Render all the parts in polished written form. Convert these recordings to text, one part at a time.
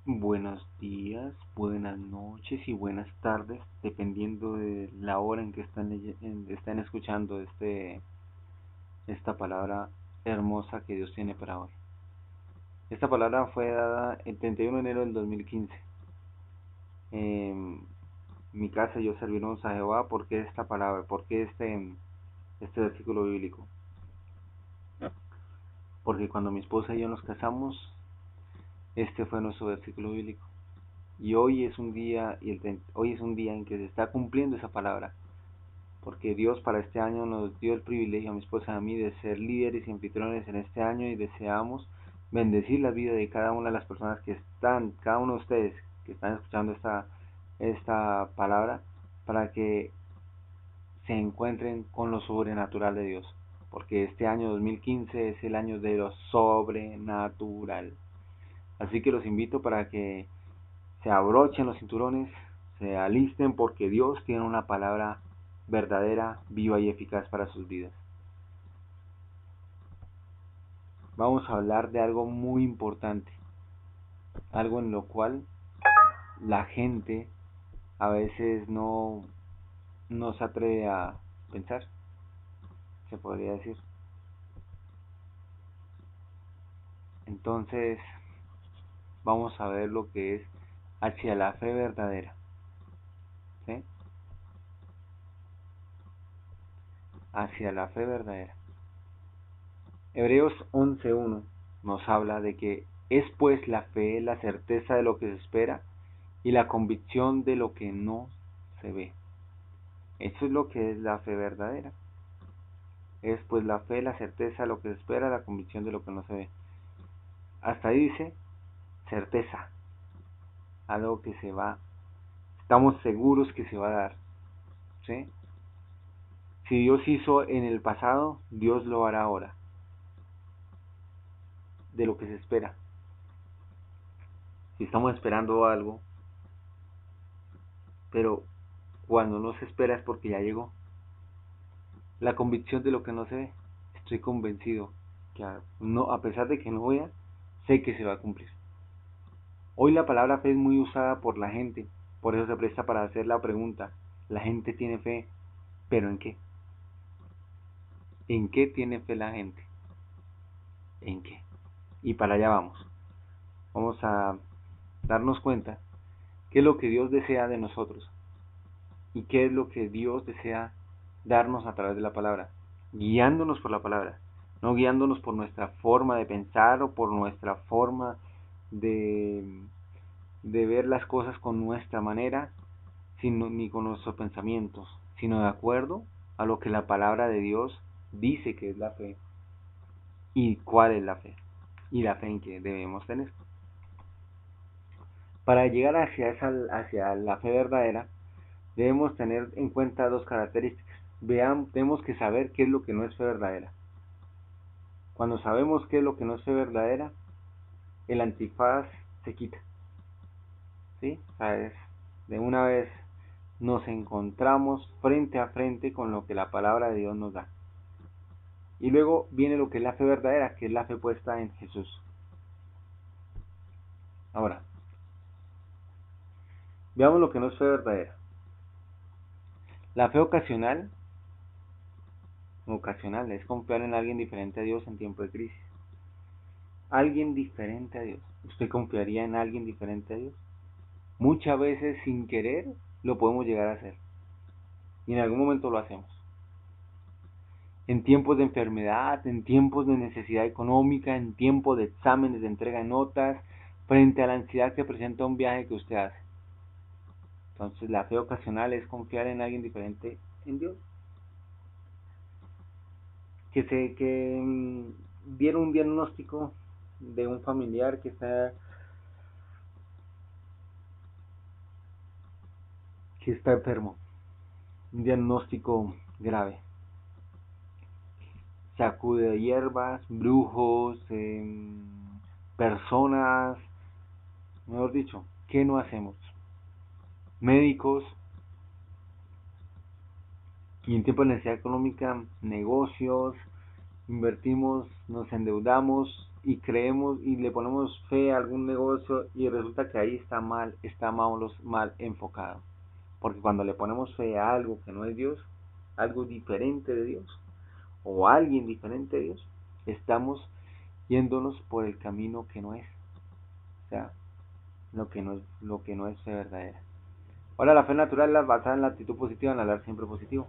Buenos días, buenas noches y buenas tardes, dependiendo de la hora en que están escuchando esta palabra hermosa que Dios tiene para hoy. Esta palabra fue dada el 31 de enero del 2015. En mi casa yo servimos a Jehová. ¿Por qué esta palabra? ¿Por qué este versículo bíblico? Porque cuando mi esposa y yo nos casamos, este fue nuestro versículo bíblico. Y hoy es un día hoy es un día en que se está cumpliendo esa palabra, porque Dios para este año nos dio el privilegio a mi esposa y a mí de ser líderes y anfitriones en este año, y deseamos bendecir la vida de cada una de las personas que están, cada uno de ustedes que están escuchando esta palabra, para que se encuentren con lo sobrenatural de Dios, porque este año 2015 es el año de lo sobrenatural. Así que los invito para que se abrochen los cinturones, se alisten, porque Dios tiene una palabra verdadera, viva y eficaz para sus vidas. Vamos a hablar de algo muy importante, algo en lo cual la gente a veces no se atreve a pensar, se podría decir. Entonces, vamos a ver lo que es hacia la fe verdadera, ¿sí? Hacia la fe verdadera. Hebreos 11:1 nos habla de que es pues la fe la certeza de lo que se espera y la convicción de lo que no se ve. Eso es lo que es la fe verdadera. Es pues la fe la certeza de lo que se espera, la convicción de lo que no se ve. Hasta ahí dice certeza, algo que se va, estamos seguros que se va a dar, ¿sí? Si Dios hizo en el pasado, Dios lo hará ahora, de lo que se espera. Si estamos esperando algo, pero cuando no se espera es porque ya llegó. La convicción de lo que no se ve. Estoy convencido que a pesar de que no vea, sé que se va a cumplir. Hoy la palabra fe es muy usada por la gente, por eso se presta para hacer la pregunta: ¿la gente tiene fe, pero en qué? ¿En qué tiene fe la gente? ¿En qué? Y para allá vamos. Vamos a darnos cuenta qué es lo que Dios desea de nosotros y qué es lo que Dios desea darnos a través de la palabra, guiándonos por la palabra, no guiándonos por nuestra forma de pensar o por nuestra forma de, de ver las cosas con nuestra manera, ni con nuestros pensamientos, sino de acuerdo a lo que la palabra de Dios dice que es la fe y cuál es la fe y la fe en que debemos tener. Para llegar hacia la fe verdadera, debemos tener en cuenta dos características. Tenemos que saber qué es lo que no es fe verdadera. Cuando sabemos qué es lo que no es fe verdadera, el antifaz se quita, ¿sí? ¿Sabes? De una vez nos encontramos frente a frente con lo que la palabra de Dios nos da. Y luego viene lo que es la fe verdadera, que es la fe puesta en Jesús. Ahora, veamos lo que no es fe verdadera. La fe ocasional es confiar en alguien diferente a Dios en tiempo de crisis. Alguien diferente a Dios. ¿Usted confiaría en alguien diferente a Dios? Muchas veces sin querer lo podemos llegar a hacer. Y en algún momento lo hacemos. En tiempos de enfermedad, en tiempos de necesidad económica, en tiempos de exámenes, de entrega de notas, frente a la ansiedad que presenta un viaje que usted hace. Entonces la fe ocasional es confiar en alguien diferente en Dios. Que dieron un diagnóstico de un familiar que está enfermo, un diagnóstico grave. Sacude de hierbas, brujos, personas, mejor dicho, ¿qué no hacemos? Médicos, y en tiempo de necesidad económica, negocios, invertimos, nos endeudamos, y creemos y le ponemos fe a algún negocio y resulta que ahí está mal enfocado. Porque cuando le ponemos fe a algo que no es Dios, algo diferente de Dios, o alguien diferente de Dios, estamos yéndonos por el camino que no es. O sea, lo que no es fe verdadera. Ahora, la fe natural es basada en la actitud positiva, en hablar siempre positivo.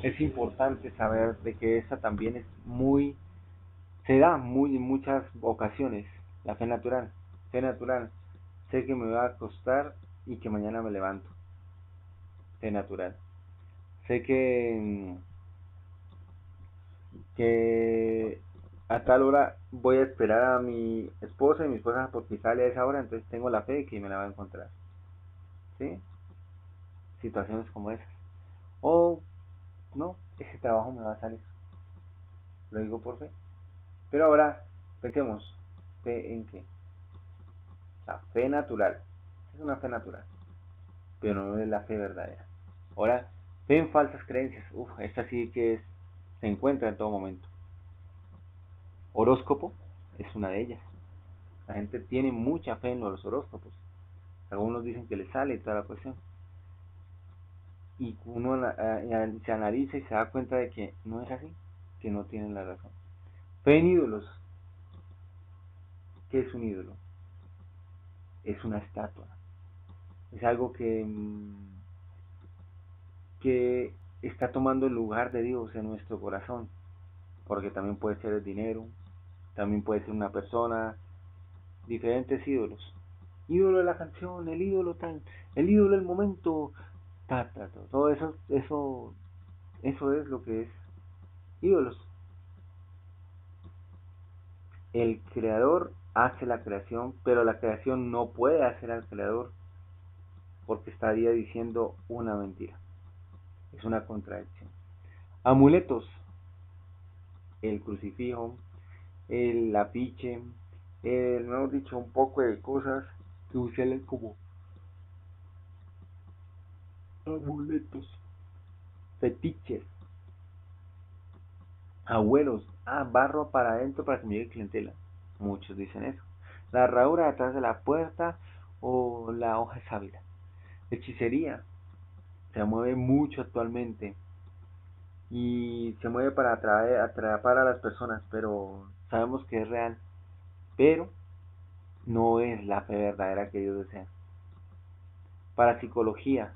Es importante saber de que esa también se da en muchas ocasiones, la fe natural. Fe natural, sé que me va a acostar y que mañana me levanto. Fe natural. Sé que a tal hora voy a esperar a mi esposa y mi esposa porque sale a esa hora, entonces tengo la fe de que me la va a encontrar. ¿Sí? Situaciones como esas. O no, ese trabajo me va a salir. Lo digo por fe. Pero ahora, pensemos, ¿fe en qué? La fe natural. Es una fe natural, pero no es la fe verdadera. Ahora, fe en falsas creencias. Esta sí que se encuentra en todo momento. Horóscopo es una de ellas. La gente tiene mucha fe en los horóscopos. Algunos dicen que le sale y toda la cuestión. Y uno se analiza y se da cuenta de que no es así, que no tienen la razón. Fe en ídolos. ¿Qué es un ídolo? Es una estatua. Es algo que está tomando el lugar de Dios en nuestro corazón. Porque también puede ser el dinero, también puede ser una persona, diferentes ídolos. Ídolo de la canción, el ídolo tal, el ídolo del momento, todo eso es lo que es ídolos. El creador hace la creación, pero la creación no puede hacer al creador porque estaría diciendo una mentira. Es una contradicción. Amuletos, el crucifijo, el afiche, mejor dicho, un poco de cosas que usan como amuletos, fetiches, agüeros, barro para adentro para que me llegue clientela. Muchos dicen eso. La herradura detrás de la puerta o la hoja de sábila. Hechicería, se mueve mucho actualmente y se mueve para atrapar a las personas, pero sabemos que es real, pero no es la fe verdadera que Dios desea. Para psicología,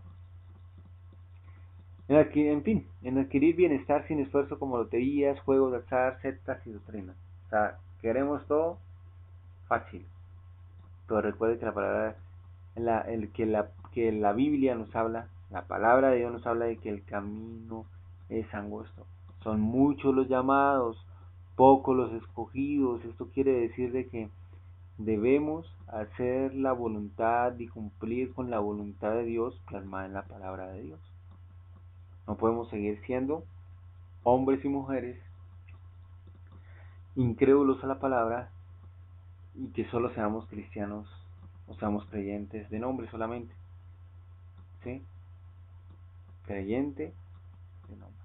en fin, en adquirir bienestar sin esfuerzo como loterías, juegos de azar, sectas y doctrinas. O sea, queremos todo fácil. Pero recuerde que la palabra, que la Biblia nos habla, la palabra de Dios nos habla de que el camino es angosto. Son muchos los llamados, pocos los escogidos. Esto quiere decir de que debemos hacer la voluntad y cumplir con la voluntad de Dios plasmada en la palabra de Dios. No podemos seguir siendo hombres y mujeres incrédulos a la palabra y que solo seamos cristianos o seamos creyentes de nombre solamente. ¿Sí? Creyente de nombre.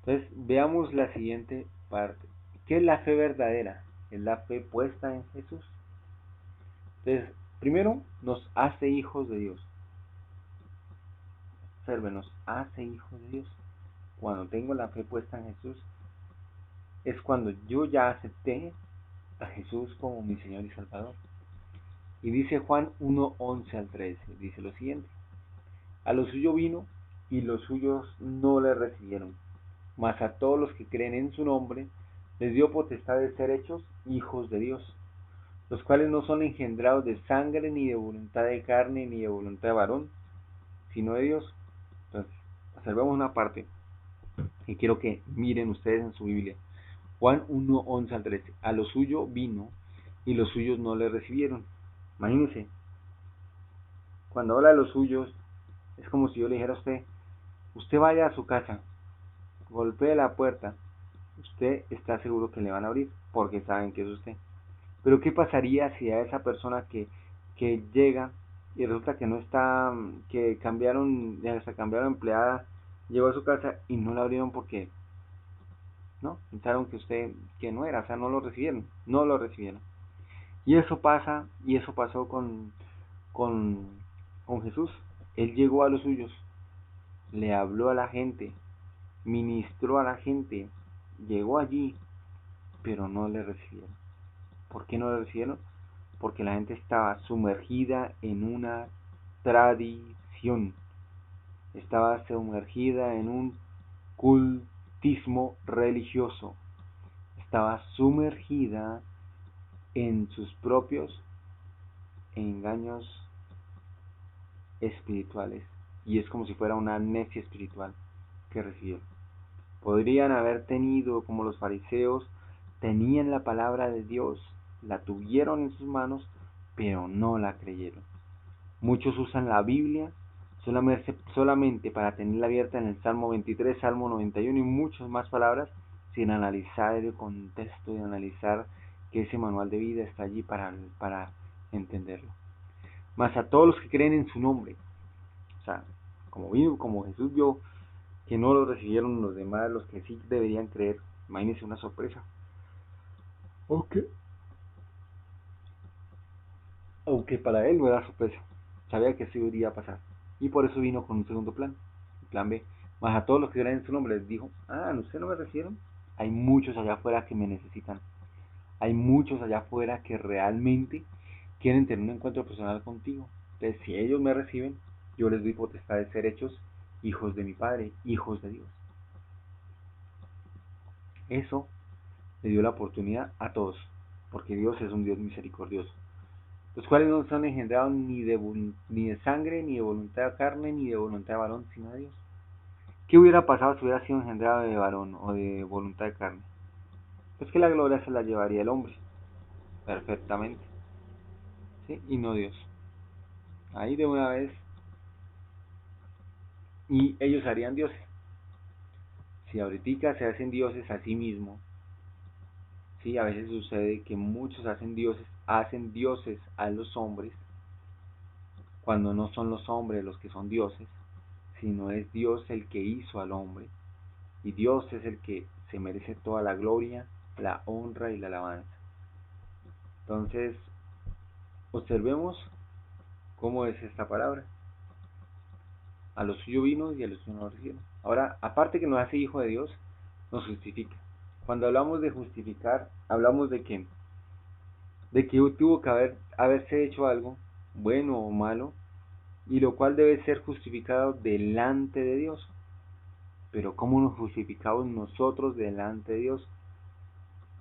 Entonces, veamos la siguiente parte. ¿Qué es la fe verdadera? Es la fe puesta en Jesús. Entonces, primero, nos hace hijos de Dios. Observe, nos hace hijos de Dios. Cuando tengo la fe puesta en Jesús, es cuando yo ya acepté a Jesús como mi Señor y Salvador. Y dice Juan 1:11 al 13, dice lo siguiente: a lo suyo vino y los suyos no le recibieron, mas a todos los que creen en su nombre les dio potestad de ser hechos hijos de Dios, los cuales no son engendrados de sangre, ni de voluntad de carne, ni de voluntad de varón, sino de Dios. Entonces, observemos una parte que quiero que miren ustedes en su Biblia. Juan 1:11 al 13. A lo suyo vino y los suyos no le recibieron. Imagínense, cuando habla de los suyos, es como si yo le dijera a usted vaya a su casa, golpee la puerta, usted está seguro que le van a abrir, porque saben que es usted. Pero ¿qué pasaría si a esa persona que llega y resulta que no está, que cambiaron, ya se cambiaron empleada, llegó a su casa y no la abrieron porque ¿no? Pensaron que no era, o sea, no lo recibieron, no lo recibieron. Y eso pasó con, con Jesús. Él llegó a los suyos, le habló a la gente, ministró a la gente, llegó allí, pero no le recibieron. ¿Por qué no le recibieron? Porque la gente estaba sumergida en una tradición, estaba sumergida en un cultismo religioso, estaba sumergida en sus propios engaños espirituales, y es como si fuera una amnesia espiritual que recibieron. Podrían haber tenido, como los fariseos, tenían la palabra de Dios, la tuvieron en sus manos, pero no la creyeron. Muchos usan la Biblia solamente para tenerla abierta en el Salmo 23, Salmo 91 y muchas más palabras, sin analizar el contexto y analizar que ese manual de vida está allí para entenderlo. Mas a todos los que creen en su nombre, o sea, como Jesús vio que no lo recibieron los demás, los que sí deberían creer, imagínense una sorpresa. Ok. Aunque para él no era sorpresa, sabía que eso iría a pasar. Y por eso vino con un segundo plan, el plan B. Más a todos los que creen en su nombre les dijo, ¿ustedes no me recibieron? Hay muchos allá afuera que me necesitan. Hay muchos allá afuera que realmente quieren tener un encuentro personal contigo. Entonces, si ellos me reciben, yo les doy potestad de ser hechos hijos de mi Padre, hijos de Dios. Eso le dio la oportunidad a todos, porque Dios es un Dios misericordioso, los cuales no son engendrados ni de sangre, ni de voluntad de carne, ni de voluntad de varón, sino de Dios. ¿Qué hubiera pasado si hubiera sido engendrado de varón o de voluntad de carne? Pues que la gloria se la llevaría el hombre, perfectamente, ¿sí? Y no Dios. Ahí de una vez, y ellos harían dioses. Si ahorita se hacen dioses a sí mismos, ¿sí? A veces sucede que muchos hacen dioses a los hombres, cuando no son los hombres los que son dioses, sino es Dios el que hizo al hombre, y Dios es el que se merece toda la gloria, la honra y la alabanza. Entonces, observemos cómo es esta palabra. A los suyos vino y a los suyos no lo recibieron. Ahora, aparte que nos hace hijo de Dios, nos justifica. Cuando hablamos de justificar, hablamos de que tuvo que haberse hecho algo, bueno o malo, y lo cual debe ser justificado delante de Dios. Pero ¿cómo nos justificamos nosotros delante de Dios?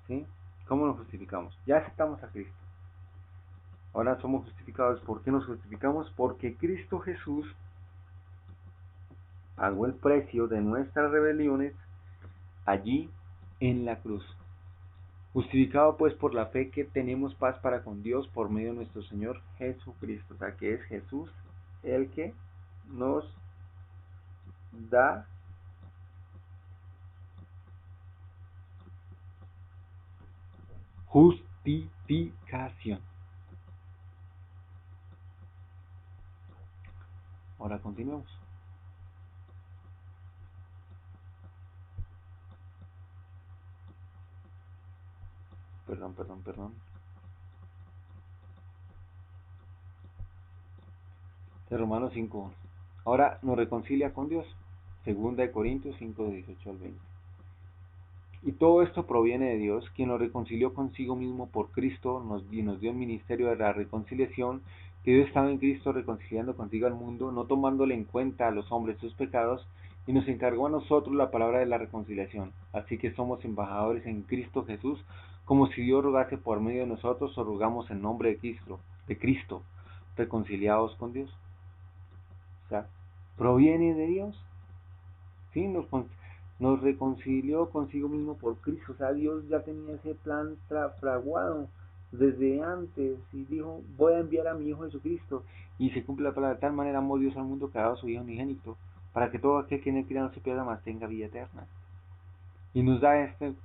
¿Sí? ¿Cómo nos justificamos? Ya aceptamos a Cristo. Ahora somos justificados. ¿Por qué nos justificamos? Porque Cristo Jesús pagó el precio de nuestras rebeliones allí en la cruz. Justificado pues por la fe que tenemos paz para con Dios por medio de nuestro Señor Jesucristo. O sea que es Jesús el que nos da justificación. Ahora continuemos. Perdón. De Romanos 5:1. Ahora nos reconcilia con Dios. Segunda de Corintios 5:18 al 20. Y todo esto proviene de Dios, quien nos reconcilió consigo mismo por Cristo y nos dio el ministerio de la reconciliación, que Dios estaba en Cristo reconciliando consigo al mundo, no tomándole en cuenta a los hombres sus pecados, y nos encargó a nosotros la palabra de la reconciliación. Así que somos embajadores en Cristo Jesús, como si Dios rogase por medio de nosotros, o rogamos en nombre de Cristo, reconciliados con Dios. O sea, proviene de Dios, ¿sí? Nos reconcilió consigo mismo por Cristo. O sea, Dios ya tenía ese plan fraguado desde antes y dijo, voy a enviar a mi Hijo Jesucristo, y se cumple la palabra. De tal manera amó Dios al mundo que ha dado a su Hijo unigénito, para que todo aquel que en él crea no se pierda, mas tenga vida eterna. Y nos da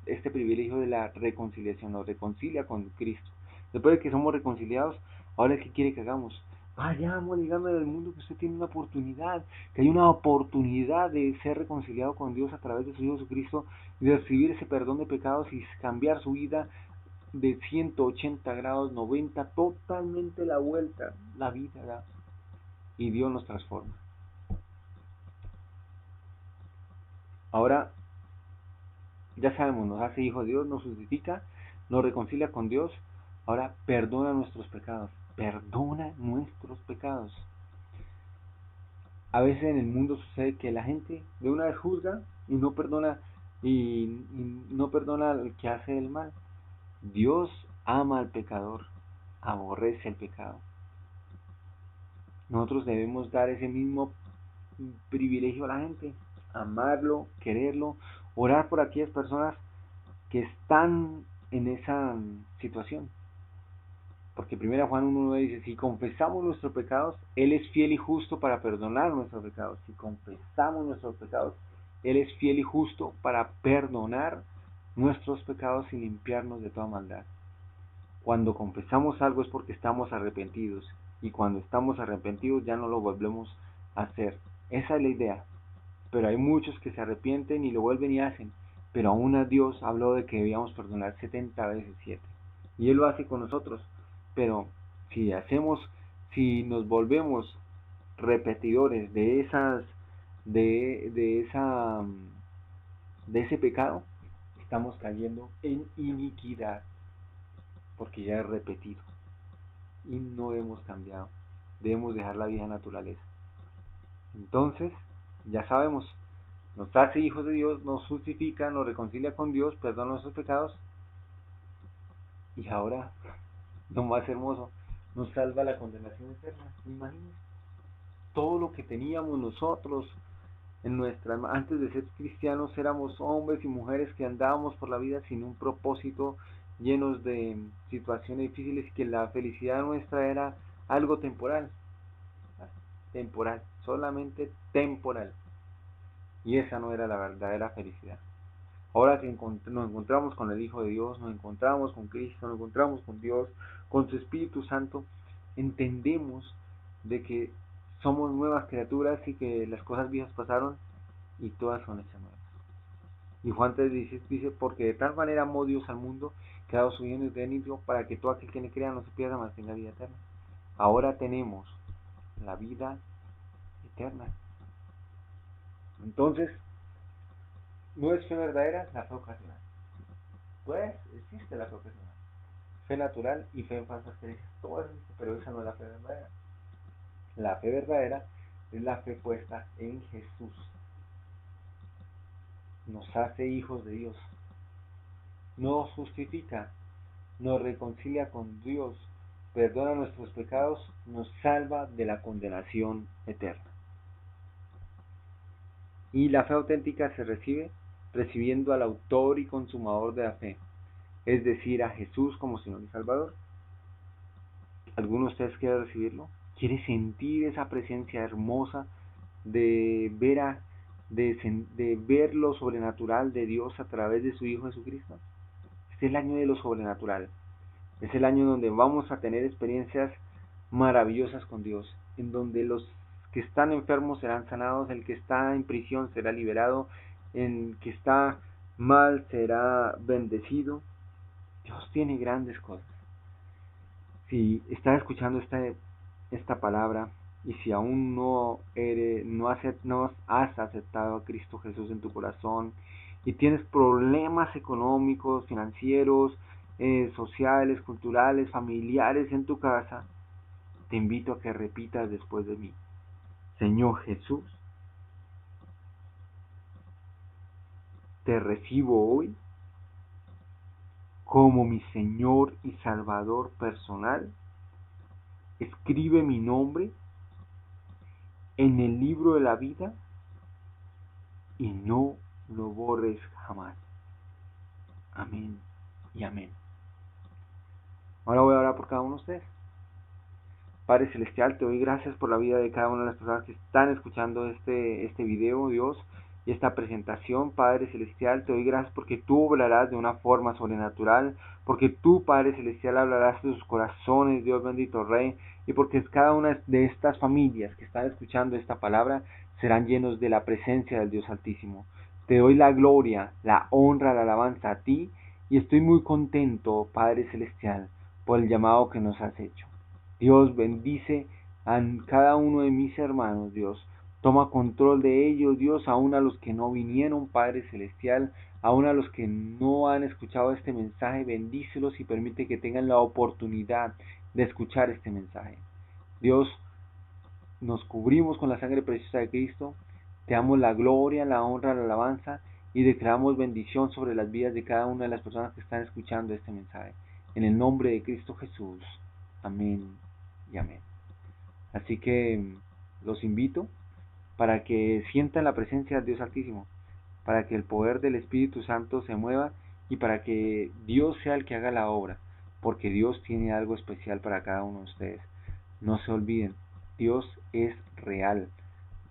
este privilegio de la reconciliación, nos reconcilia con Cristo. Después de que somos reconciliados, ahora ¿qué quiere que hagamos? Vayamos, dígame del mundo que usted tiene una oportunidad, que hay una oportunidad de ser reconciliado con Dios a través de su Hijo Jesucristo y de recibir ese perdón de pecados y cambiar su vida de 180 grados, 90, totalmente la vuelta, la vida da, y Dios nos transforma. Ahora, ya sabemos, nos hace hijo de Dios, nos justifica, nos reconcilia con Dios, ahora perdona nuestros pecados, perdona nuestros pecados. A veces en el mundo sucede que la gente de una vez juzga y no perdona y no perdona al que hace el mal. Dios ama al pecador, aborrece el pecado. Nosotros debemos dar ese mismo privilegio a la gente, amarlo, quererlo, orar por aquellas personas que están en esa situación. Porque 1 Juan 1:9 dice, si confesamos nuestros pecados, Él es fiel y justo para perdonar nuestros pecados. Si confesamos nuestros pecados, Él es fiel y justo para perdonar nuestros pecados y limpiarnos de toda maldad. Cuando confesamos algo es porque estamos arrepentidos. Y cuando estamos arrepentidos ya no lo volvemos a hacer. Esa es la idea. Pero hay muchos que se arrepienten y lo vuelven y hacen. Pero aún a Dios habló de que debíamos perdonar 70 veces 7. Y Él lo hace con nosotros. Pero si nos volvemos repetidores de de ese pecado, estamos cayendo en iniquidad, porque ya es repetido y no hemos cambiado. Debemos dejar la vieja naturaleza. Entonces, ya sabemos, nos hace hijos de Dios, nos justifica, nos reconcilia con Dios, perdona nuestros pecados y ahora, lo más hermoso, nos salva la condenación eterna. Imagínense todo lo que teníamos nosotros antes de ser cristianos, éramos hombres y mujeres que andábamos por la vida sin un propósito, llenos de situaciones difíciles, y que la felicidad nuestra era algo temporal, solamente temporal, y esa no era la verdadera felicidad. Ahora que nos encontramos con el Hijo de Dios, nos encontramos con Cristo, nos encontramos con Dios, con su Espíritu Santo, entendemos de que somos nuevas criaturas y que las cosas viejas pasaron y todas son hechas nuevas. Y Juan 3 dice, porque de tal manera amó Dios al mundo, que ha dado su Hijo unigénito para que todo aquel que le crea no se pierda, mas tenga vida eterna. Ahora tenemos la vida eterna. Entonces, no es fe verdadera, la fe ocasional. Pues existe la fe ocasional. Fe natural y fe en falsas creencias. Todo eso existe, pero esa no es la fe verdadera. La fe verdadera es la fe puesta en Jesús. Nos hace hijos de Dios. Nos justifica, nos reconcilia con Dios, perdona nuestros pecados, nos salva de la condenación eterna. Y la fe auténtica se recibe recibiendo al autor y consumador de la fe, es decir, a Jesús como Señor y Salvador. ¿Alguno de ustedes quiere recibirlo? ¿Quiere sentir esa presencia hermosa de ver lo sobrenatural de Dios a través de su Hijo Jesucristo? Este es el año de lo sobrenatural. Es el año donde vamos a tener experiencias maravillosas con Dios, en donde los que están enfermos serán sanados, el que está en prisión será liberado, el que está mal será bendecido. Dios tiene grandes cosas. Si estás escuchando esta palabra y si aún no has aceptado a Cristo Jesús en tu corazón y tienes problemas económicos, financieros, sociales, culturales, familiares en tu casa, te invito a que repitas después de mí: Señor Jesús, te recibo hoy como mi Señor y Salvador personal. Escribe mi nombre en el libro de la vida y no lo borres jamás. Amén y amén. Ahora voy a orar por cada uno de ustedes. Padre Celestial, te doy gracias por la vida de cada una de las personas que están escuchando este video, Dios. y esta presentación, Padre Celestial. Te doy gracias porque tú oblarás de una forma sobrenatural, porque tú, Padre Celestial, hablarás de sus corazones, Dios bendito Rey, y porque cada una de estas familias que están escuchando esta palabra serán llenos de la presencia del Dios Altísimo. Te doy la gloria, la honra, la alabanza a ti, y estoy muy contento, Padre Celestial, por el llamado que nos has hecho. Dios, bendice a cada uno de mis hermanos, Dios. Toma control de ellos, Dios, aún a los que no vinieron, Padre Celestial, aún a los que no han escuchado este mensaje, bendícelos y permite que tengan la oportunidad de escuchar este mensaje. Dios, nos cubrimos con la sangre preciosa de Cristo, te damos la gloria, la honra, la alabanza y declaramos bendición sobre las vidas de cada una de las personas que están escuchando este mensaje. En el nombre de Cristo Jesús. Amén y amén. Así que los invito para que sientan la presencia del Dios Altísimo, para que el poder del Espíritu Santo se mueva y para que Dios sea el que haga la obra, porque Dios tiene algo especial para cada uno de ustedes. No se olviden, Dios es real